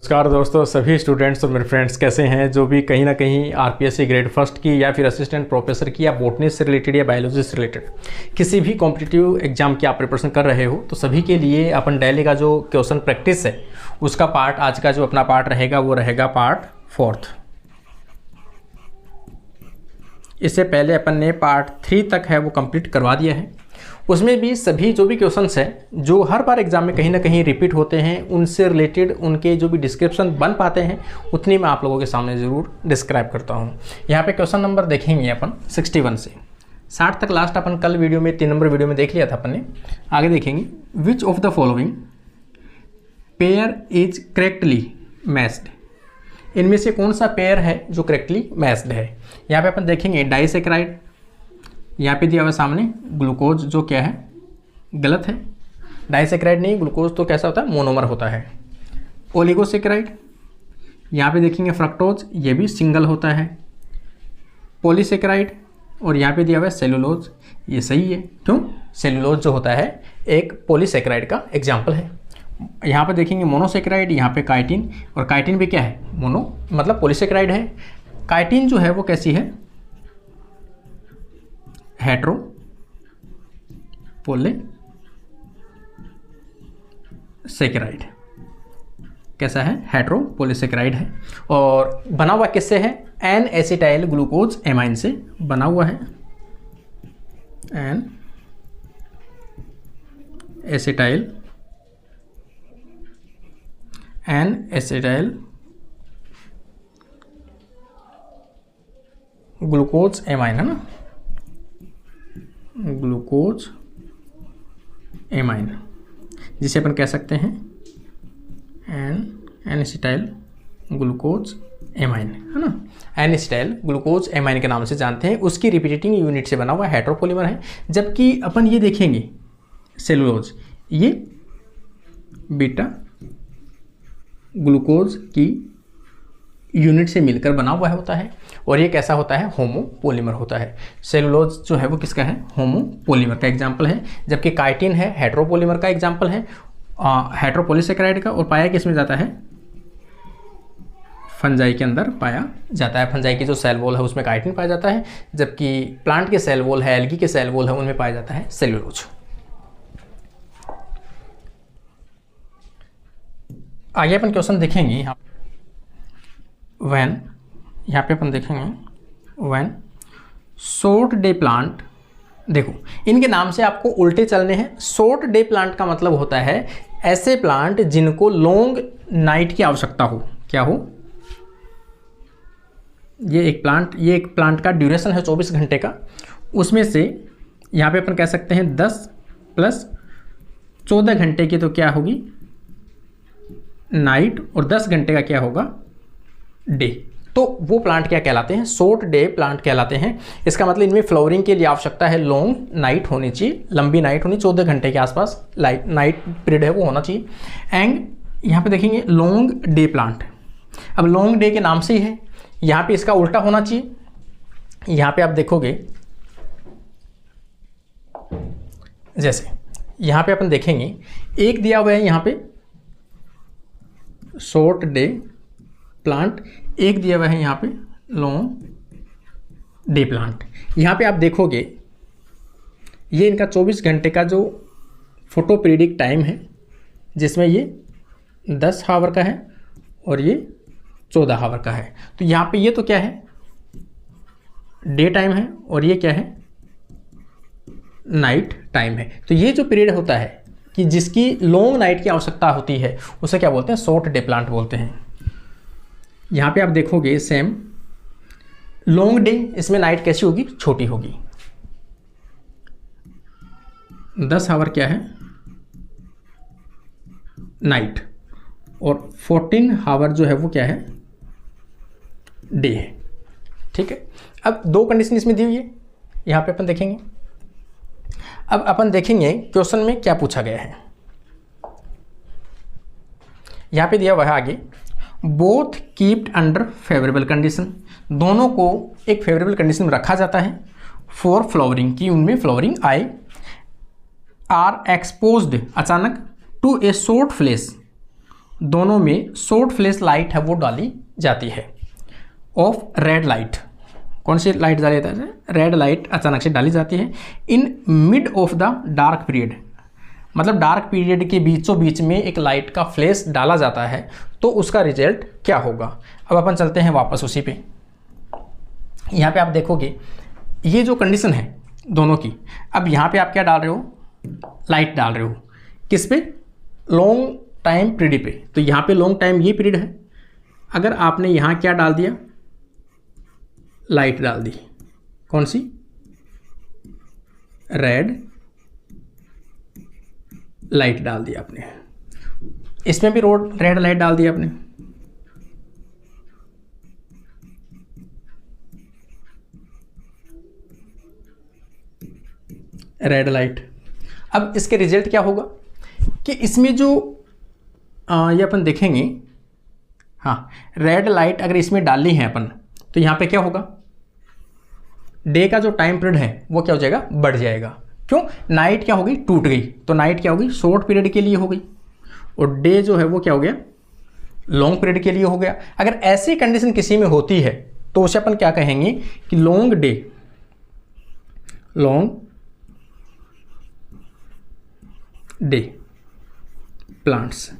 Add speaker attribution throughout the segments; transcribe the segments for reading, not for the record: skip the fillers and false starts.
Speaker 1: नमस्कार दोस्तों, सभी स्टूडेंट्स और मेरे फ्रेंड्स कैसे हैं। जो भी कहीं ना कहीं आरपीएससी ग्रेड फर्स्ट की या फिर असिस्टेंट प्रोफेसर की या बॉटनी से रिलेटेड या बायोलॉजी से रिलेटेड किसी भी कॉम्पिटिटिव एग्जाम की आप प्रिपरेशन कर रहे हो, तो सभी के लिए अपन डेली का जो क्वेश्चन प्रैक्टिस है उसका पार्ट, आज का जो अपना पार्ट रहेगा वो रहेगा पार्ट 4। इससे पहले अपन ने पार्ट 3 तक है वो कंप्लीट करवा दिया है। उसमें भी सभी जो भी क्वेश्चंस हैं जो हर बार एग्जाम में कहीं ना कहीं रिपीट होते हैं, उनसे रिलेटेड उनके जो भी डिस्क्रिप्शन बन पाते हैं उतनी मैं आप लोगों के सामने ज़रूर डिस्क्राइब करता हूँ। यहाँ पे क्वेश्चन नंबर देखेंगे अपन 61 से 60 तक। लास्ट अपन कल वीडियो में 3 नंबर वीडियो में देख लिया था अपन ने। आगे देखेंगे, विच of the following pair is correctly matched. इनमें से कौन सा पेयर है जो करेक्टली मैच्ड है। यहाँ पे अपन देखेंगे डाइसैकेराइड, यहाँ पे दिया हुआ सामने ग्लूकोज जो क्या है गलत है। डाइसैकेराइड नहीं, ग्लूकोज तो कैसा होता है मोनोमर होता है। ओलिगोसैकेराइड, यहाँ पे देखेंगे फ्रक्टोज, ये भी सिंगल होता है। पॉलीसैकेराइड और यहाँ पे दिया हुआ है सेलुलोज, ये सही है। क्यों? सेलुलोज जो होता है एक पॉलीसैकेराइड का एग्जाम्पल है। यहाँ पे देखेंगे मोनोसैकेराइड, यहाँ पे काइटिन, और काइटिन भी क्या है मोनो मतलब पॉलीसैकेराइड है। काइटिन जो है वो कैसी है हेट्रो पॉलीसैकेराइड। कैसा है हेट्रो पॉलीसैकेराइड है। और बना हुआ किससे है एन एसिटाइल ग्लूकोज एमाइन से बना हुआ है। एन एसिटाइल ग्लूकोज एमाइन है ना, ग्लूकोज एमाइन, जिसे अपन कह सकते हैं एन एसिटाइल ग्लूकोज एमाइन है ना। एन एसिटाइल ग्लूकोज एमाइन के नाम से जानते हैं। उसकी रिपीटेटिंग यूनिट से बना हुआ हेट्रोपोलीमर है। जबकि अपन ये देखेंगे सेलुलोज, ये बीटा ग्लूकोज की यूनिट से मिलकर बना हुआ होता है, और ये कैसा होता है होमोपोलीमर होता है। सेलुलोज जो है वो किसका है होमोपोलीमर का एग्जाम्पल है। जबकि काइटिन है हेट्रोपोलीमर का एग्जाम्पल है, हेट्रोपोलीसैकेराइड का। और पाया किसमें जाता है फंजाई के अंदर पाया जाता है। फंजाई की जो सेल वॉल है उसमें काइटिन पाया जाता है, जबकि प्लांट के सेल वॉल है, एल्गी के सेल वॉल है, उनमें पाया जाता है सेलुलोज। आगे अपन क्वेश्चन देखेंगे यहाँ यहाँ पे अपन देखेंगे व्हेन शॉर्ट डे प्लांट। देखो इनके नाम से आपको उल्टे चलने हैं। शॉर्ट डे प्लांट का मतलब होता है ऐसे प्लांट जिनको लॉन्ग नाइट की आवश्यकता हो। क्या हो? ये एक प्लांट का ड्यूरेशन है 24 घंटे का। उसमें से यहाँ पे अपन कह सकते हैं 10 + 14 घंटे की तो क्या होगी नाइट, और 10 घंटे का क्या होगा डे। तो वो प्लांट क्या कहलाते हैं शॉर्ट डे प्लांट कहलाते हैं। इसका मतलब इनमें फ्लावरिंग के लिए आवश्यकता है लॉन्ग नाइट होनी चाहिए, लंबी नाइट होनी, 14 घंटे के आसपास नाइट पीरियड है वो होना चाहिए। एंड यहाँ पे देखेंगे लॉन्ग डे प्लांट। अब लॉन्ग डे के नाम से ही है, यहाँ पे इसका उल्टा होना चाहिए। यहाँ पे आप देखोगे जैसे यहाँ पे अपन देखेंगे एक दिया हुआ है यहाँ पे शॉर्ट डे प्लांट, एक दिया हुआ है यहाँ पे लॉन्ग डे प्लांट। यहाँ पे आप देखोगे ये इनका 24 घंटे का जो फोटो पीरियडिक टाइम है, जिसमें ये 10 हावर का है और ये 14 हावर का है। तो यहाँ पे ये तो क्या है डे टाइम है, और ये क्या है नाइट टाइम है। तो ये जो पीरियड होता है कि जिसकी लॉन्ग नाइट की आवश्यकता होती है उसे क्या बोलते हैं शॉर्ट डे प्लांट बोलते हैं। यहाँ पे आप देखोगे सेम लॉन्ग डे, इसमें नाइट कैसी होगी छोटी होगी। 10 हावर क्या है नाइट, और 14 हावर जो है वो क्या है डे है। ठीक है, अब 2 कंडीशन इसमें दी हुई है, यहाँ पे अपन देखेंगे। अब अपन देखेंगे क्वेश्चन में क्या पूछा गया है। यहाँ पे दिया हुआ है आगे both keeped under favourable condition, दोनों को एक फेवरेबल कंडीशन में रखा जाता है फॉर फ्लावरिंग की, उनमें फ्लावरिंग आए। आर एक्सपोज्ड अचानक टू ए शॉर्ट फ्लैश, दोनों में शॉर्ट फ्लैश लाइट है वो डाली जाती है ऑफ रेड लाइट। कौन सी लाइट डाली जाती है? रेड लाइट अचानक से डाली जाती है in mid of the dark period, मतलब डार्क पीरियड के बीचों बीच में एक लाइट का फ्लैश डाला जाता है, तो उसका रिजल्ट क्या होगा। अब अपन चलते हैं वापस उसी पे। यहाँ पे आप देखोगे ये जो कंडीशन है दोनों की, अब यहाँ पे आप क्या डाल रहे हो? लाइट डाल रहे हो किस पे? लॉन्ग टाइम पीरियड पे। तो यहाँ पे लॉन्ग टाइम ये पीरियड है, अगर आपने यहाँ क्या डाल दिया? लाइट डाल दी। कौन सी? रेड लाइट डाल दी आपने। इसमें भी रेड लाइट डाल दी आपने। Red light. अब इसके रिजल्ट क्या होगा कि इसमें जो ये अपन देखेंगे, हाँ, रेड लाइट अगर इसमें डालनी है अपन, तो यहाँ पे क्या होगा? डे का जो टाइम पीरियड है वो क्या हो जाएगा? बढ़ जाएगा। क्यों? नाइट क्या होगी? टूट गई। तो नाइट क्या होगी? शॉर्ट पीरियड के लिए हो गई, और डे जो है वो क्या हो गया? लॉन्ग पीरियड के लिए हो गया। अगर ऐसी कंडीशन किसी में होती है तो उसे अपन क्या कहेंगे कि long day plants.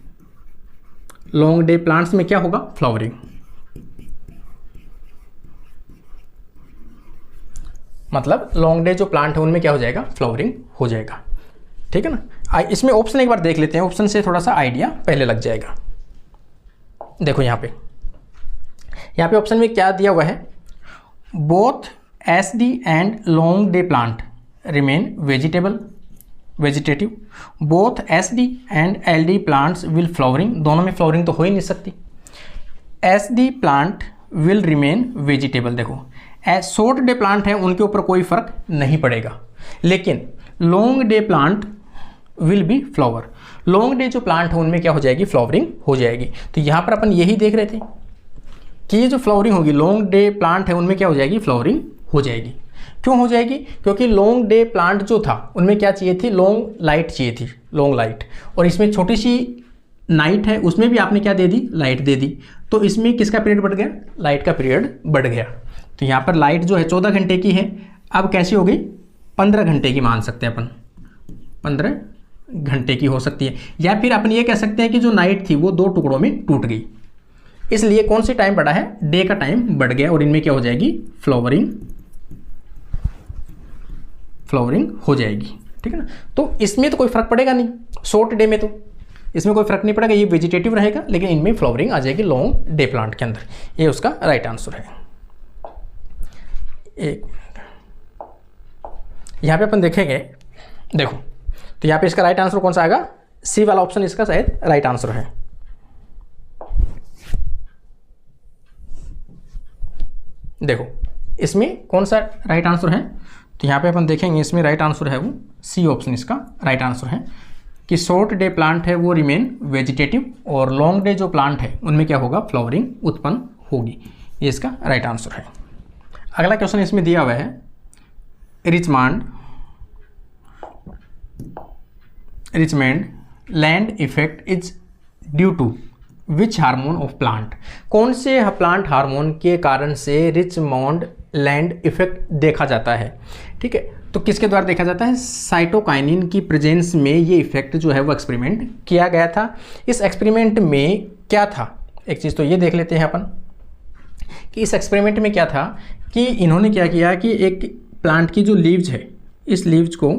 Speaker 1: Long day plants में क्या होगा? फ्लावरिंग। मतलब लॉन्ग डे जो प्लांट है उनमें क्या हो जाएगा? फ्लावरिंग हो जाएगा। ठीक है ना। इसमें ऑप्शन एक बार देख लेते हैं, ऑप्शन से थोड़ा सा आइडिया पहले लग जाएगा। देखो यहाँ पे ऑप्शन में क्या दिया हुआ है? Both SD and long day plant remain vegetative. Both SD and LD plants will flowering. दोनों में फ्लावरिंग तो हो ही नहीं सकती। SD plant will remain vegetable. देखो शॉर्ट डे प्लांट है उनके ऊपर कोई फर्क नहीं पड़ेगा, लेकिन long day plant will be flower. Long day जो प्लांट है उनमें क्या हो जाएगी? फ्लावरिंग हो जाएगी। तो यहाँ पर अपन यही देख रहे थे कि ये जो फ्लावरिंग होगी, लॉन्ग डे प्लांट है उनमें क्या हो जाएगी? फ्लावरिंग हो जाएगी। क्यों हो जाएगी? क्योंकि लॉन्ग डे प्लांट जो था उनमें क्या चाहिए थी? लॉन्ग लाइट चाहिए थी, लॉन्ग लाइट। और इसमें छोटी सी नाइट है, उसमें भी आपने क्या दे दी? लाइट दे दी। तो इसमें किसका पीरियड बढ़ गया? लाइट का पीरियड बढ़ गया। तो यहाँ पर लाइट जो है 14 घंटे की है, अब कैसी हो गई? 15 घंटे की मान सकते हैं अपन, 15 घंटे की हो सकती है। या फिर अपन ये कह सकते हैं कि जो नाइट थी वो 2 टुकड़ों में टूट गई, इसलिए कौन सी टाइम बढ़ा है? डे का टाइम बढ़ गया, और इनमें क्या हो जाएगी? फ्लावरिंग हो जाएगी। ठीक है ना। तो इसमें तो कोई फर्क पड़ेगा नहीं, शॉर्ट डे में तो इसमें कोई फर्क नहीं पड़ेगा, ये वेजिटेटिव रहेगा, लेकिन इनमें फ्लावरिंग आ जाएगी लॉन्ग डे प्लांट के अंदर। ये उसका राइट आंसर है। एक यहाँ पे अपन देखेंगे, देखो तो यहाँ पे इसका राइट आंसर कौन सा आएगा? सी वाला ऑप्शन इसका शायद राइट आंसर है। देखो इसमें कौन सा राइट आंसर है? तो यहाँ पे अपन देखेंगे इसमें राइट आंसर है वो सी ऑप्शन इसका राइट आंसर है कि शॉर्ट डे प्लांट है वो रिमेन वेजिटेटिव, और लॉन्ग डे जो प्लांट है उनमें क्या होगा? फ्लावरिंग उत्पन्न होगी। ये इसका राइट आंसर है। अगला क्वेश्चन इसमें दिया हुआ है, Richmond Lang effect is due to which hormone of plant. कौन से प्लांट हार्मोन के कारण से रिचमोंड लैंड इफेक्ट देखा जाता है? ठीक है, तो किसके द्वारा देखा जाता है? साइटोकाइनिन की प्रेजेंस में ये इफेक्ट जो है वो एक्सपेरिमेंट किया गया था। इस एक्सपेरिमेंट में क्या था? एक चीज़ तो ये देख लेते हैं अपन कि इस एक्सपेरिमेंट में क्या था कि इन्होंने क्या किया कि एक प्लांट की जो लीव्स है, इस लीव्स को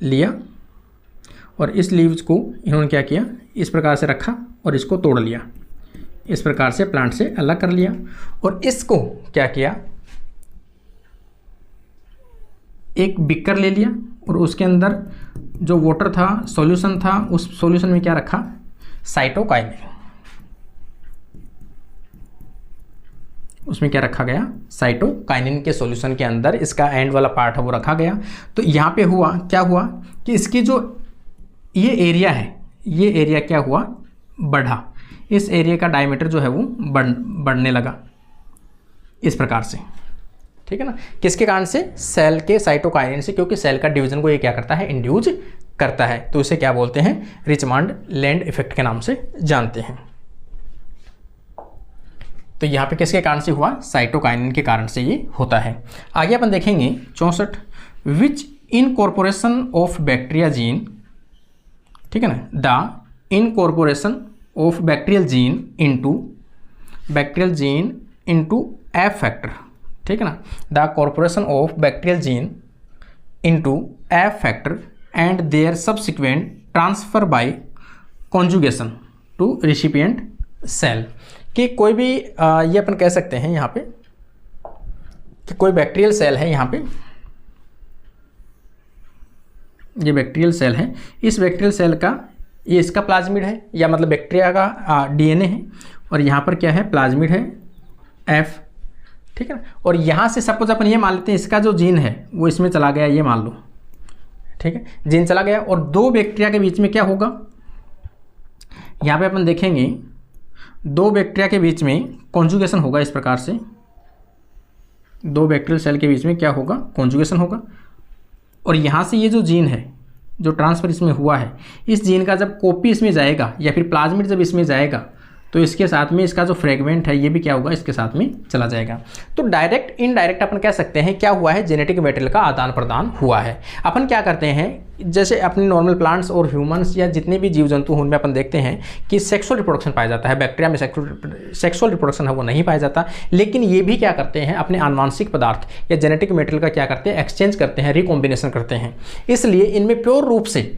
Speaker 1: लिया और इस लीव्स को इन्होंने क्या किया? इस प्रकार से रखा और इसको तोड़ लिया, इस प्रकार से प्लांट से अलग कर लिया, और इसको क्या किया? एक बिकर ले लिया और उसके अंदर जो वाटर था, सॉल्यूशन था, उस सॉल्यूशन में क्या रखा? साइटोकाइनिन। उसमें क्या रखा गया? साइटोकाइनिन के सॉल्यूशन के अंदर इसका एंड वाला पार्ट है वो रखा गया। तो यहाँ पे हुआ क्या हुआ कि इसकी जो ये एरिया है, ये एरिया क्या हुआ? बढ़ा। इस एरिया का डायमीटर जो है वो बढ़ने लगा इस प्रकार से। ठीक है ना। किसके कारण से? सेल के साइटोकाइनिन से, क्योंकि सेल का डिवीजन को ये क्या करता है? इंड्यूस करता है, तो इसे क्या बोलते हैं, रिचमंड लैंड इफेक्ट के नाम से जानते हैं। तो यहाँ पे किसके कारण से हुआ, साइटोकाइनिन के कारण से ये होता है। आगे अपन देखेंगे 64, which incorporation of bacteria gene, ठीक है ना, the incorporation of bacterial gene into F factor, ठीक है ना, the corporation of bacterial gene into F factor and their subsequent transfer by conjugation to recipient cell, कि कोई भी ये अपन कह सकते हैं यहाँ पे कि कोई बैक्टीरियल सेल है, यहाँ पे ये बैक्टीरियल सेल है, इस बैक्टीरियल सेल का ये इसका प्लाज्मिड है, या मतलब बैक्टीरिया का डीएनए है, और यहाँ पर क्या है, प्लाज्मिड है एफ, ठीक है ना, और यहाँ से सपोज अपन ये मान लेते हैं इसका जो जीन है वो इसमें चला गया, ये मान लो, ठीक है, जीन चला गया, और दो बैक्टीरिया के बीच में क्या होगा, यहाँ पे अपन देखेंगे दो बैक्टीरिया के बीच में कॉन्जुगेशन होगा, इस प्रकार से दो बैक्टीरियल सेल के बीच में क्या होगा, कॉन्जुगेशन होगा, और यहाँ से ये जो जीन है जो ट्रांसफर इसमें हुआ है, इस जीन का जब कॉपी इसमें जाएगा या फिर प्लाज्मिड जब इसमें जाएगा तो इसके साथ में इसका जो फ्रेगमेंट है ये भी क्या होगा, इसके साथ में चला जाएगा। तो डायरेक्ट इनडायरेक्ट अपन कह सकते हैं क्या हुआ है, जेनेटिक मटेरियल का आदान प्रदान हुआ है। अपन क्या करते हैं, जैसे अपने नॉर्मल प्लांट्स और ह्यूमंस या जितने भी जीव जंतु उनमें अपन देखते हैं कि सेक्सुअल रिप्रोडक्शन पाया जाता है, बैक्टीरिया में सेक्सुअल रिप्रोडक्शन है वो नहीं पाया जाता, लेकिन ये भी क्या करते हैं, अपने आनुवांशिक पदार्थ या जेनेटिक मटेरियल का क्या करते हैं, एक्सचेंज करते हैं, रिकॉम्बिनेशन करते हैं। इसलिए इनमें प्योर रूप से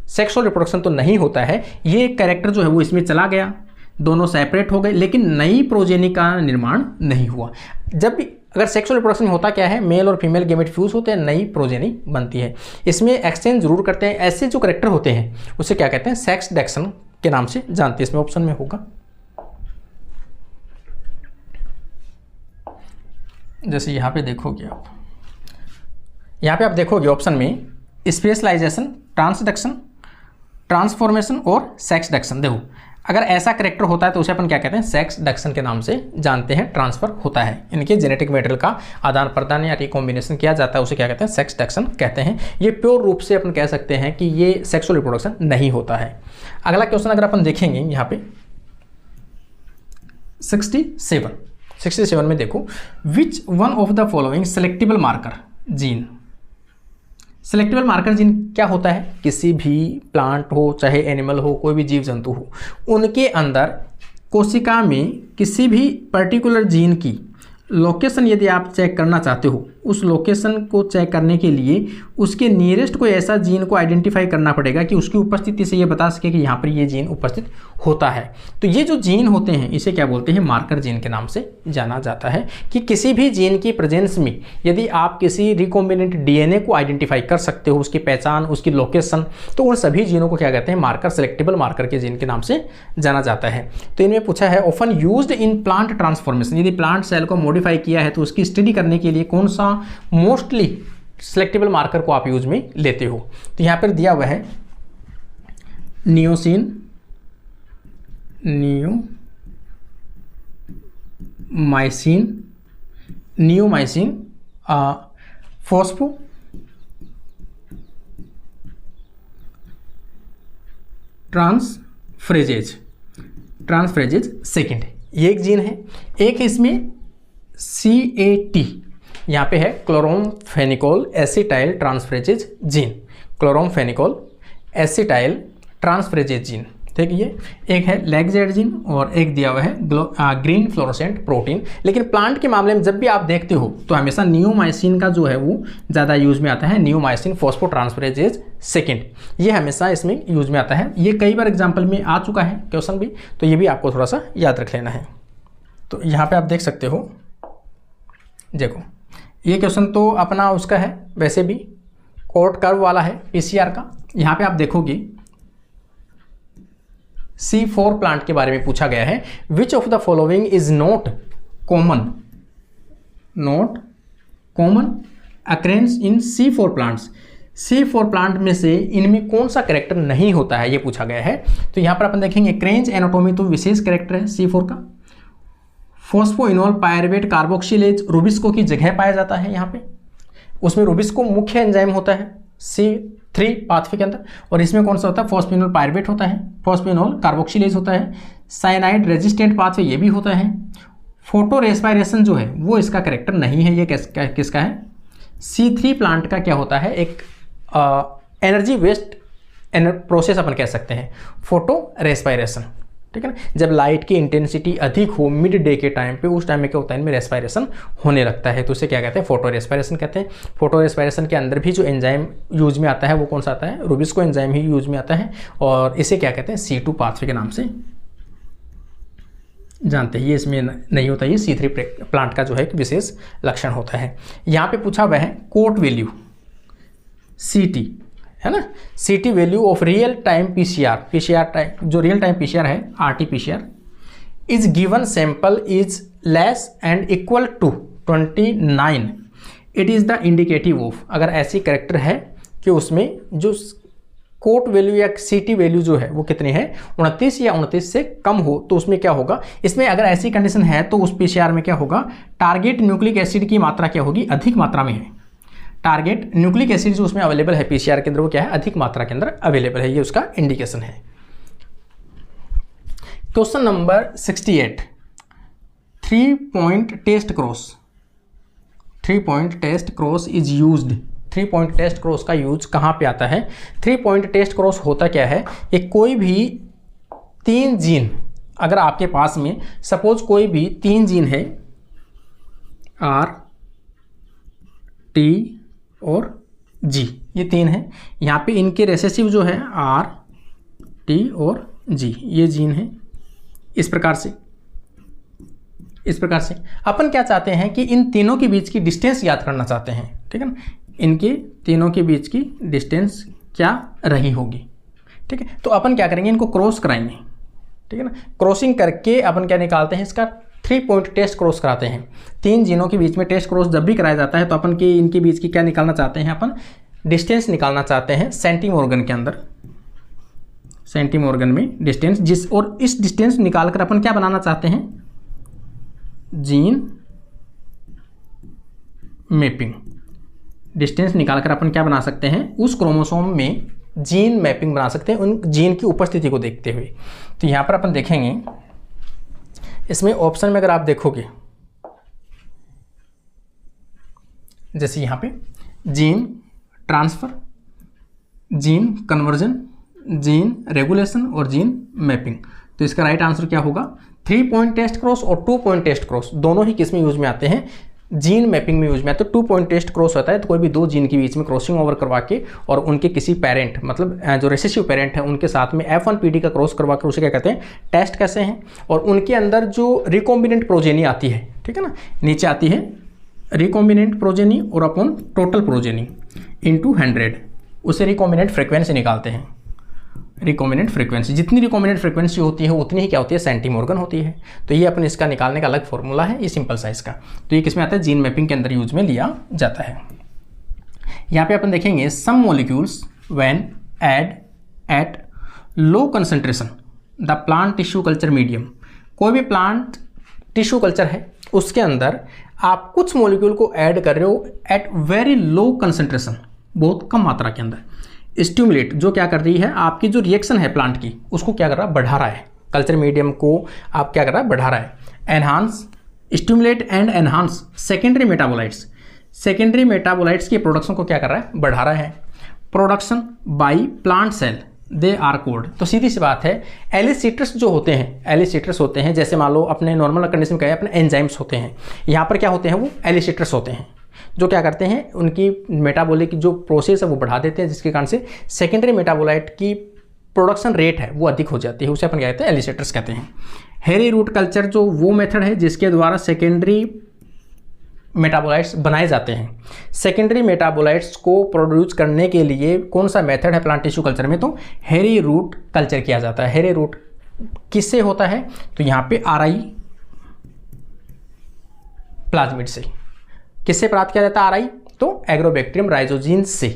Speaker 1: सेक्सुअल रिप्रोडक्शन तो नहीं होता है, ये कैरेक्टर जो है वो इसमें चला गया, दोनों सेपरेट हो गए, लेकिन नई प्रोजेनी का निर्माण नहीं हुआ। जब भी अगर सेक्सुअल रिप्रोडक्शन में होता क्या है, मेल और फीमेल गेमेट फ्यूज होते हैं, नई प्रोजेनी बनती है, इसमें एक्सचेंज जरूर करते हैं। ऐसे जो करेक्टर होते हैं उसे क्या कहते हैं, सेक्स डेक्सन के नाम से जानते हैं। इसमें ऑप्शन में होगा, जैसे यहाँ पे देखोगे आप, यहाँ पे आप देखोगे ऑप्शन में स्पेशलाइजेशन, ट्रांसडक्शन, ट्रांसफॉर्मेशन और सेक्स डेक्सन। देखो अगर ऐसा करेक्टर होता है तो उसे अपन क्या कहते हैं, सेक्स डेक्सन के नाम से जानते हैं। ट्रांसफर होता है, इनके जेनेटिक मटेरियल का आदान प्रदान या रिकॉम्बिनेशन किया जाता है, उसे क्या कहते हैं, सेक्स डेक्सन कहते हैं। ये प्योर रूप से अपन कह सकते हैं कि ये सेक्सुअल रिप्रोडक्शन नहीं होता है। अगला क्वेश्चन अगर अपन देखेंगे यहाँ पे 67 में देखो, which one of the following selectable marker gene. Selectable marker gene क्या होता है, किसी भी प्लांट हो चाहे एनिमल हो, कोई भी जीव जंतु हो, उनके अंदर कोशिका में किसी भी पर्टिकुलर जीन की लोकेशन यदि आप चेक करना चाहते हो, उस लोकेशन को चेक करने के लिए उसके नियरेस्ट कोई ऐसा जीन को आइडेंटिफाई करना पड़ेगा कि उसकी उपस्थिति से ये बता सके कि यहाँ पर ये जीन उपस्थित होता है। तो ये जो जीन होते हैं इसे क्या बोलते हैं, मार्कर जीन के नाम से जाना जाता है। कि किसी भी जीन की प्रेजेंस में यदि आप किसी रिकॉम्बिनेंट डीएनए को आइडेंटिफाई कर सकते हो, उसकी पहचान, उसकी लोकेशन, तो उन सभी जीनों को क्या कहते हैं, मार्कर, सेलेक्टेबल मार्कर के जीन के नाम से जाना जाता है। तो इनमें पूछा है often used in plant transformation, यदि प्लांट सेल को मॉडिफाई किया है तो उसकी स्टडी करने के लिए कौन सा मोस्टली सेलेक्टेबल मार्कर को आप यूज में लेते हो। तो यहां पर दिया हुआ है नियोमाइसिन, फॉस्फो ट्रांसफ्रेजेज सेकेंड, ये एक जीन है। एक इसमें CAT यहाँ पे है, क्लोरोमफेनिकोल एसिटाइल ट्रांसफ्रेजेज जीन, क्लोरोमफेनिकोल एसिटाइल ट्रांसफ्रेजेज जीन, ठीक है। ये एक है लैगजेड जीन और एक दिया हुआ है ग्रीन फ्लोरोसेंट प्रोटीन। लेकिन प्लांट के मामले में जब भी आप देखते हो तो हमेशा नियोमाइसिन का जो है वो ज़्यादा यूज में आता है, नियोमाइसिन फॉस्फोट्रांसफरेजेज सेकेंड, ये हमेशा इसमें यूज में आता है। ये कई बार एग्जाम्पल में आ चुका है क्वेश्चन भी, तो ये भी आपको थोड़ा सा याद रख लेना है। तो यहाँ पे आप देख सकते हो, देखो ये क्वेश्चन तो अपना उसका है, वैसे भी कोर्ट कर्व वाला है PCR का। यहाँ पे आप देखोगे C4 प्लांट के बारे में पूछा गया है, which of the following is not common occurrence in C4 plants. C4 plant में से इनमें कौन सा कैरेक्टर नहीं होता है, ये पूछा गया है। तो यहाँ पर अपन देखेंगे क्रेंच एनाटोमी तो विशेष कैरेक्टर है C4 का। फॉस्फोइनोल पायरुवेट कार्बोक्सिलेज रुबिस्को की जगह पाया जाता है यहाँ पे, उसमें रुबिस्को मुख्य एंजाइम होता है। 3 पाथवे के अंदर। और इसमें कौन सा होता है, फॉस्फेनोल पायरुवेट होता है, फॉस्फेनोल कार्बोक्सिलेज होता है, साइनाइड रेजिस्टेंट पाथवे ये भी होता है। फोटो रेस्पायरेशन जो है वो इसका कैरेक्टर नहीं है। ये किसका है, C3 प्लांट का क्या होता है, एक एनर्जी वेस्ट प्रोसेस अपन कह सकते हैं, फोटो रेस्पायरेशन, ठीक है ना। जब लाइट की इंटेंसिटी अधिक हो मिड डे के टाइम पे, उस टाइम में क्या होता है, इनमें रेस्पायरेशन होने लगता है, तो उसे क्या कहते हैं, फोटो रेस्पायरेशन कहते हैं। फोटो रेस्पायरेशन के अंदर भी जो एंजाइम यूज में आता है वो कौन सा आता है, रूबिस्को एंजाइम ही यूज में आता है, और इसे क्या कहते हैं, C2 पाथवे के नाम से जानते हैं। ये इसमें नहीं होता, ये C3 प्लांट का जो है एक विशेष लक्षण होता है। यहाँ पे पूछा हुआ है कोट वैल्यू CT, है ना, CT value of real time PCR time, जो रियल टाइम PCR है RT-PCR is given sample is less and equal to 29, it is the indicative of. अगर ऐसी कैरेक्टर है कि उसमें जो कोट वैल्यू या CT वैल्यू जो है वो कितनी है, 29 या 29 से कम हो, तो उसमें क्या होगा, इसमें अगर ऐसी कंडीशन है तो उस PCR में क्या होगा, टारगेट न्यूक्लिक एसिड की मात्रा क्या होगी, अधिक मात्रा में है। टारगेट न्यूक्लिक एसिड जो उसमें अवेलेबल है PCR के अंदर वो क्या है, अधिक मात्रा के अंदर अवेलेबल है, ये उसका इंडिकेशन है। Question number 68, 3 point test cross, 3 point test cross is used. 3 point test cross का यूज कहाँ पे आता है, 3 पॉइंट टेस्ट क्रॉस होता क्या है, ये कोई भी 3 जीन अगर आपके पास में, सपोज कोई भी 3 जीन है R, T और G, ये 3 है, यहाँ पे इनके रेसेसिव जो है R, T और G, ये जीन है। इस प्रकार से अपन क्या चाहते हैं कि इन तीनों के बीच की डिस्टेंस याद करना चाहते हैं, ठीक है ना, इनके तीनों के बीच की डिस्टेंस क्या रही होगी, ठीक है। तो अपन क्या करेंगे, इनको क्रॉस कराएंगे, ठीक है ना। क्रॉसिंग करके अपन क्या निकालते हैं, इसका 3 पॉइंट टेस्ट क्रॉस कराते हैं। 3 जीनों के बीच में टेस्ट क्रॉस जब भी कराया जाता है तो अपन के इनके बीच की क्या निकालना चाहते हैं, अपन डिस्टेंस निकालना चाहते हैं सेंटीमॉर्गन के अंदर, सेंटीमॉर्गन में डिस्टेंस, जिस और इस डिस्टेंस निकाल कर अपन क्या बनाना चाहते हैं, जीन मैपिंग। डिस्टेंस निकालकर अपन क्या बना सकते हैं, उस क्रोमोसोम में जीन मैपिंग बना सकते हैं, उन जीन की उपस्थिति को देखते हुए। तो यहाँ पर अपन देखेंगे, इसमें ऑप्शन में अगर आप देखोगे, जैसे यहाँ पे gene transfer, gene conversion, gene regulation और जीन मैपिंग, तो इसका राइट आंसर क्या होगा, 3 पॉइंट टेस्ट क्रॉस और 2 पॉइंट टेस्ट क्रॉस दोनों ही किस में यूज में आते हैं, जीन मैपिंग में यूज में आता है। तो 2 पॉइंट टेस्ट क्रॉस होता है तो कोई भी 2 जीन के बीच में क्रॉसिंग ओवर करवा के और उनके किसी पेरेंट, मतलब जो रेसेसिव पेरेंट है उनके साथ में F1PD का क्रॉस करवा कर उसे क्या कहते हैं, टेस्ट कैसे हैं, और उनके अंदर जो रिकॉम्बिनेंट प्रोजेनी आती है, ठीक है ना, नीचे आती है रिकॉम्बिनेंट प्रोजेनी और अपॉन टोटल प्रोजेनी इनटू 100, उसे रिकॉम्बिनेंट फ्रीक्वेंसी निकालते हैं। रिकॉम्बिनेंट फ्रीक्वेंसी, जितनी रिकॉम्बिनेंट फ्रीक्वेंसी होती है उतनी ही क्या होती है, सेंटीमॉर्गन होती है। तो ये अपन इसका निकालने का अलग फॉर्मूला है, ये सिंपल साइज का। तो ये किसमें आता है, जीन मैपिंग के अंदर यूज में लिया जाता है। यहाँ पे अपन देखेंगे some molecules when add at low concentration the plant tissue culture medium. कोई भी प्लांट टिश्यू कल्चर है उसके अंदर आप कुछ मॉलिक्यूल को ऐड कर रहे हो एट वेरी लो कंसंट्रेशन, बहुत कम मात्रा के अंदर। स्टिमुलेट जो क्या कर रही है, आपकी जो रिएक्शन है प्लांट की उसको क्या कर रहा है, बढ़ा रहा है, कल्चर मीडियम को आप क्या कर रहा है, बढ़ा रहा है। Enhance, stimulate and enhance secondary metabolites, secondary metabolites की प्रोडक्शन को क्या कर रहा है, बढ़ा रहा है। Production by plant cell they are called, तो सीधी सी बात है, एलिसिटर्स जो होते हैं, एलिसिटर्स होते हैं, जैसे मान लो अपने नॉर्मल कंडीशन में क्या है, अपने एंजाइम्स होते हैं, यहाँ पर क्या होते हैं, वो एलिसिटर्स होते हैं जो क्या करते हैं, उनकी मेटाबॉलिक जो प्रोसेस है वो बढ़ा देते हैं, जिसके कारण से सेकेंडरी मेटाबोलाइट की प्रोडक्शन रेट है वो अधिक हो जाती है, उसे अपन क्या कहते हैं, एलिसिटर्स कहते हैं। हेरी रूट कल्चर जो वो मेथड है जिसके द्वारा सेकेंडरी मेटाबोलाइट्स बनाए जाते हैं। सेकेंडरी मेटाबोलाइट्स को प्रोड्यूस करने के लिए कौन सा मेथड है प्लांट टिश्यू कल्चर में, तो हेरी रूट कल्चर किया जाता है। हेरी रूट किससे होता है, तो यहाँ पे RI प्लाज्मिड से। किससे प्राप्त किया जाता है RI, तो एग्रोबैक्टीरियम राइजोजीन से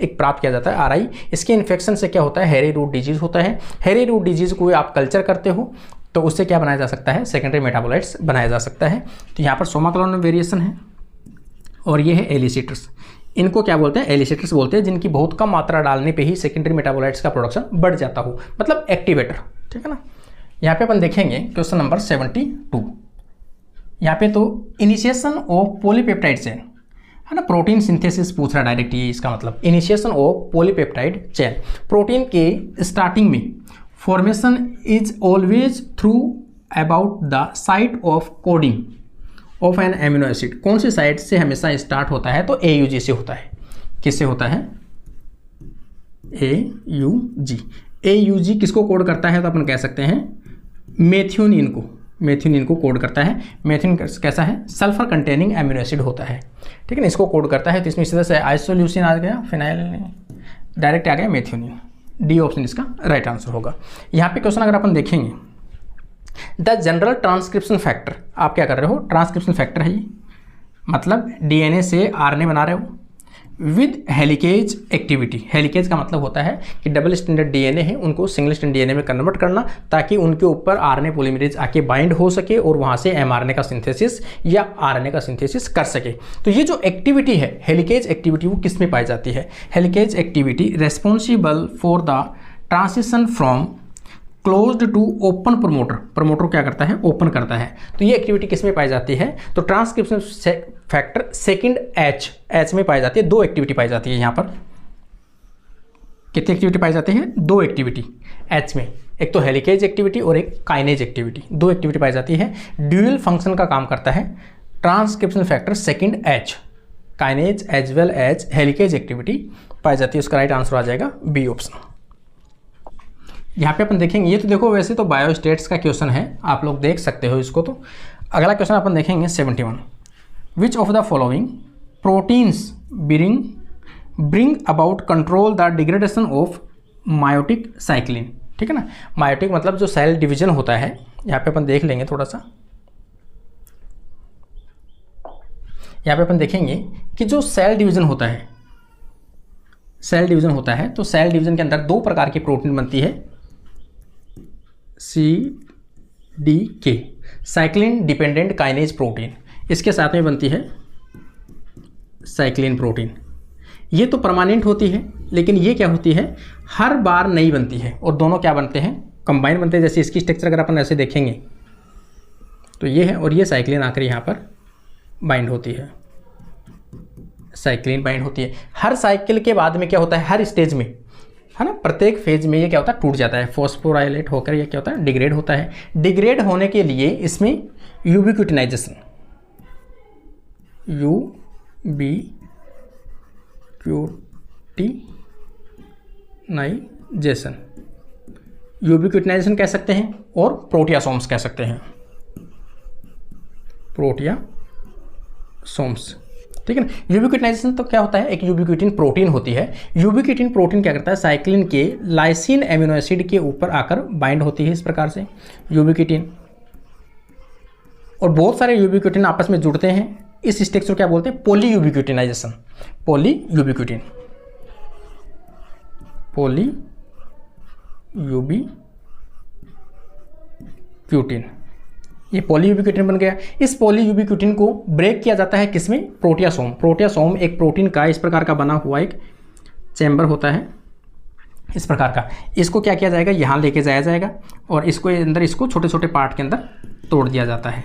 Speaker 1: एक प्राप्त किया जाता है RI। इसके इन्फेक्शन से क्या होता है, हेरी रूट डिजीज होता है। हेरी रूट डिजीज को आप कल्चर करते हो तो उससे क्या बनाया जा सकता है, सेकेंडरी मेटाबोलाइट्स बनाया जा सकता है। तो यहाँ पर सोमा कॉलोन में वेरिएशन है और ये है एलिसिटर्स। इनको क्या बोलते हैं, एलिसिटर्स बोलते हैं, जिनकी बहुत कम मात्रा डालने पे ही सेकेंडरी मेटाबोलाइट्स का प्रोडक्शन बढ़ जाता हो, मतलब एक्टिवेटर, ठीक है ना। यहाँ पे अपन देखेंगे क्वेश्चन नंबर 72। यहाँ पे तो इनिशिएशन ऑफ पॉलीपेप्टाइड चेन है ना, प्रोटीन सिंथेसिस पूछ रहा डायरेक्ट, ये इसका मतलब initiation of polypeptide chain, protein के स्टार्टिंग में formation is always through about the site of coding of an amino acid. कौन सी साइट से हमेशा स्टार्ट होता है, तो AUG से होता है। किससे होता है, AUG। AUG किसको कोड करता है, तो अपन कह सकते हैं मेथियोनिन को, मेथियोनिन को कोड करता है। मेथियोनिन कैसा है, सल्फर कंटेनिंग एमिनो एसिड होता है, ठीक है ना, इसको कोड करता है। तो इसमें इस तरह से आइसोल्यूसिन आ गया, फिनाइल डायरेक्ट आ गया मेथियोनिन, डी ऑप्शन इसका राइट आंसर होगा। यहाँ पे क्वेश्चन अगर अपन देखेंगे, द जनरल ट्रांसक्रिप्शन फैक्टर, आप क्या कर रहे हो, ट्रांसक्रिप्शन फैक्टर है ये, मतलब DNA से RNA बना रहे हो विद हेलिकेज एक्टिविटी। हेलिकेज का मतलब होता है कि डबल स्टैंडर्ड DNA है, उनको सिंगल स्टैंडर्ड DNA में कन्वर्ट करना, ताकि उनके ऊपर RNA पॉलीमरेज आके बाइंड हो सके और वहाँ से mRNA का सिंथेसिस या RNA का सिंथेसिस कर सके। तो ये जो एक्टिविटी है, हेलिकेज एक्टिविटी, वो किस में पाई जाती है, helicase activity responsible for the transition from closed to open promoter. Promoter क्या करता है, ओपन करता है। तो ये एक्टिविटी किस में पाई जाती है, तो ट्रांसक्रिप्शन फैक्टर सेकंड H में पाई जाती है। 2 एक्टिविटी पाई जाती है यहाँ पर। कितनी एक्टिविटी पाई जाती है, 2 एक्टिविटी H में, एक तो हेलिकेज एक्टिविटी और एक काइनेज एक्टिविटी, 2 एक्टिविटी पाई जाती है। ड्यूअल फंक्शन का काम करता है transcription factor second H, kinase as well as helicase activity पाई जाती है। उसका राइट आंसर आ जाएगा B ऑप्शन। यहाँ पे अपन देखेंगे, ये तो देखो वैसे तो बायोस्टेट्स का क्वेश्चन है, आप लोग देख सकते हो इसको। तो अगला क्वेश्चन अपन देखेंगे 71। Which of the following proteins bring about control the degradation of meiotic cyclin, ठीक है ना। मायोटिक मतलब जो सेल डिवीजन होता है, यहाँ पे अपन देख लेंगे थोड़ा सा। यहाँ पे अपन देखेंगे कि जो सेल डिवीजन होता है, सेल डिवीजन होता है, तो सेल डिवीजन के अंदर 2 प्रकार की प्रोटीन बनती है, CDK, cyclin dependent kinase protein. इसके साथ में बनती है साइक्लिन प्रोटीन। ये तो परमानेंट होती है, लेकिन ये क्या होती है, हर बार नहीं बनती है, और दोनों क्या बनते हैं, कंबाइन बनते हैं। जैसे इसकी स्ट्रक्चर अगर अपन ऐसे देखेंगे तो ये है, और ये साइक्लिन आकर यहाँ पर बाइंड होती है, साइक्लिन बाइंड होती है। हर साइकिल के बाद में क्या होता है, हर स्टेज में, है ना, प्रत्येक फेज में ये क्या होता है, टूट जाता है, फॉस्फोराइलेट होकर ये क्या होता है, डिग्रेड होता है। डिग्रेड होने के लिए इसमें यूबिक्विटिनाइजेशन, यूबिक्विटिनाइजेशन कह सकते हैं, और प्रोटियासोम्स कह सकते हैं, प्रोटियासोम्स, ठीक है ना। यूबिक्विटिनाइजेशन तो क्या होता है, एक यूबिक्विटिन प्रोटीन होती है। यूबिक्विटिन प्रोटीन क्या करता है, साइक्लिन के लाइसिन एमिनो एसिड के ऊपर आकर बाइंड होती है, इस प्रकार से यूबिक्विटिन, और बहुत सारे यूबिक्विटिन आपस में जुड़ते हैं। इस स्ट्रक्चर क्या बोलते हैं, पॉली यूबिक्विटिनाइजेशन, पॉली यूबिक्विटिन, पॉली यूबिक्विटिन, ये पॉलीयूबिक्विटिन बन गया। इस पॉलीयूबिक्विटिन को ब्रेक किया जाता है किसमें, प्रोटियासोम। प्रोटियासोम एक प्रोटीन का इस प्रकार का बना हुआ एक चैम्बर होता है, इस प्रकार का। इसको क्या किया जाएगा, यहाँ लेके जाया जाएगा, और इसको अंदर, इसको छोटे छोटे पार्ट के अंदर तोड़ दिया जाता है।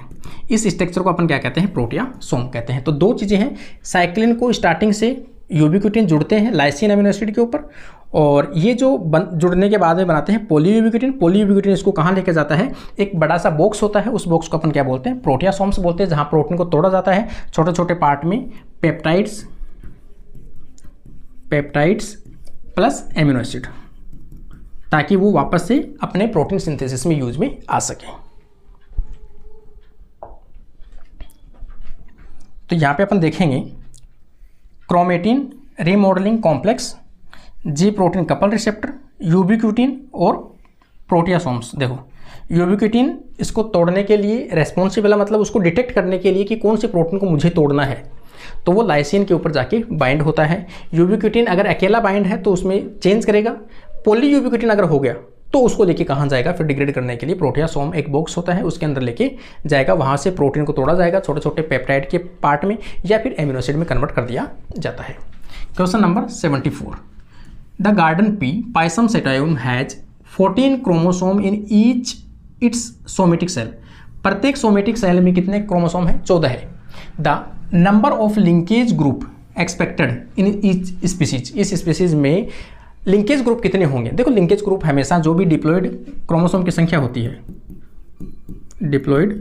Speaker 1: इस स्ट्रक्चर को अपन क्या कहते हैं, प्रोटियासोम कहते हैं। तो 2 चीज़ें हैं, साइक्लिन को स्टार्टिंग से यूबिक्विटिन जुड़ते हैं लाइसिन एमिनो एसिड के ऊपर, और ये जो जुड़ने के बाद में बनाते हैं पॉलीयूबिक्विटिन। पॉलीयूबिक्विटिन इसको कहाँ लेके जाता है, एक बड़ा सा बॉक्स होता है, उस बॉक्स को अपन क्या बोलते हैं, प्रोटियासोम्स बोलते हैं, जहाँ प्रोटीन को तोड़ा जाता है छोटे छोटे पार्ट में, पेप्टाइड्स प्लस एमिनो एसिड, ताकि वो वापस से अपने प्रोटीन सिंथेसिस में यूज में आ सके। तो यहाँ पे अपन देखेंगे chromatin remodelling complex, G protein couple receptor, ubiquitin और प्रोटियासोम्स। देखो यूबिक्विटिन इसको तोड़ने के लिए रेस्पॉन्सिबल है, मतलब उसको डिटेक्ट करने के लिए कि कौन से प्रोटीन को मुझे तोड़ना है, तो वो लाइसिन के ऊपर जाके बाइंड होता है। यूबिक्विटिन अगर अकेला बाइंड है तो उसमें चेंज करेगा, पॉली यूबिक्विटिन अगर हो गया तो उसको लेके कहाँ जाएगा, फिर डिग्रेड करने के लिए प्रोटियासोम एक बॉक्स होता है, उसके अंदर लेके जाएगा, वहाँ से प्रोटीन को तोड़ा जाएगा छोटे छोटे पेप्टाइड के पार्ट में, या फिर एमिनो एसिड में कन्वर्ट कर दिया जाता है। Question number 74, the garden pea pisum sativum has 14 chromosome in each its somatic cell. प्रत्येक सोमेटिक सेल में कितने क्रोमोसोम है? 14 है। The number of linkage group expected in each species, इस स्पीसीज में लिंकेज ग्रुप कितने होंगे? देखो लिंकेज ग्रुप हमेशा जो भी डिप्लॉयड क्रोमोसोम की संख्या होती है, डिप्लॉयड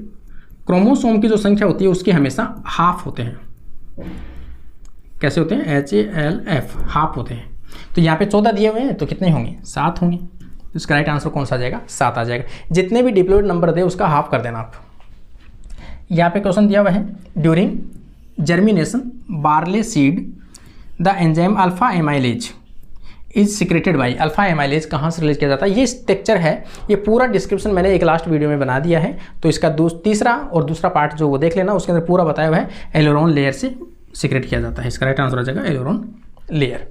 Speaker 1: क्रोमोसोम की जो संख्या होती है उसके हमेशा हाफ होते हैं। कैसे होते हैं? HALF, हाफ होते हैं। तो यहाँ पे 14 दिए हुए हैं तो कितने होंगे? 7 होंगे। तो इसका राइट आंसर कौन सा आ जाएगा? 7 आ जाएगा। जितने भी डिप्लॉयड नंबर दे उसका हाफ कर देना आप। यहाँ पे क्वेश्चन दिया हुआ है, during germination barley seed the enzyme alpha amylase is secreted by. Alpha amylase कहाँ से रिलीज किया जाता है? ये स्ट्रक्चर है, ये पूरा डिस्क्रिप्शन मैंने एक लास्ट वीडियो में बना दिया है, तो इसका तीसरा और दूसरा पार्ट जो वो देख लेना, उसके अंदर पूरा बताया हुआ है। एलेरोन लेयर से सीक्रेट किया जाता है। इसका राइट आंसर आ जाएगा एलेरोन लेयर।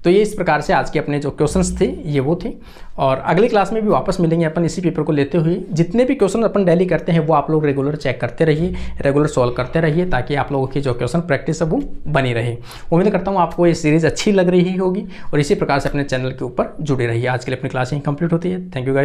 Speaker 1: तो ये इस प्रकार से आज के अपने जो क्वेश्चंस थे ये वो थे, और अगली क्लास में भी वापस मिलेंगे अपन इसी पेपर को लेते हुए। जितने भी क्वेश्चन अपन डेली करते हैं वो आप लोग रेगुलर चेक करते रहिए, रेगुलर सॉल्व करते रहिए, ताकि आप लोगों की जो क्वेश्चन प्रैक्टिस है वो बनी रहे। उम्मीद करता हूँ आपको ये सीरीज़ अच्छी लग रही होगी और इसी प्रकार से अपने चैनल के ऊपर जुड़े रहिए। आज के लिए अपनी क्लास यहीं कंप्लीट होती है। Thank you guys.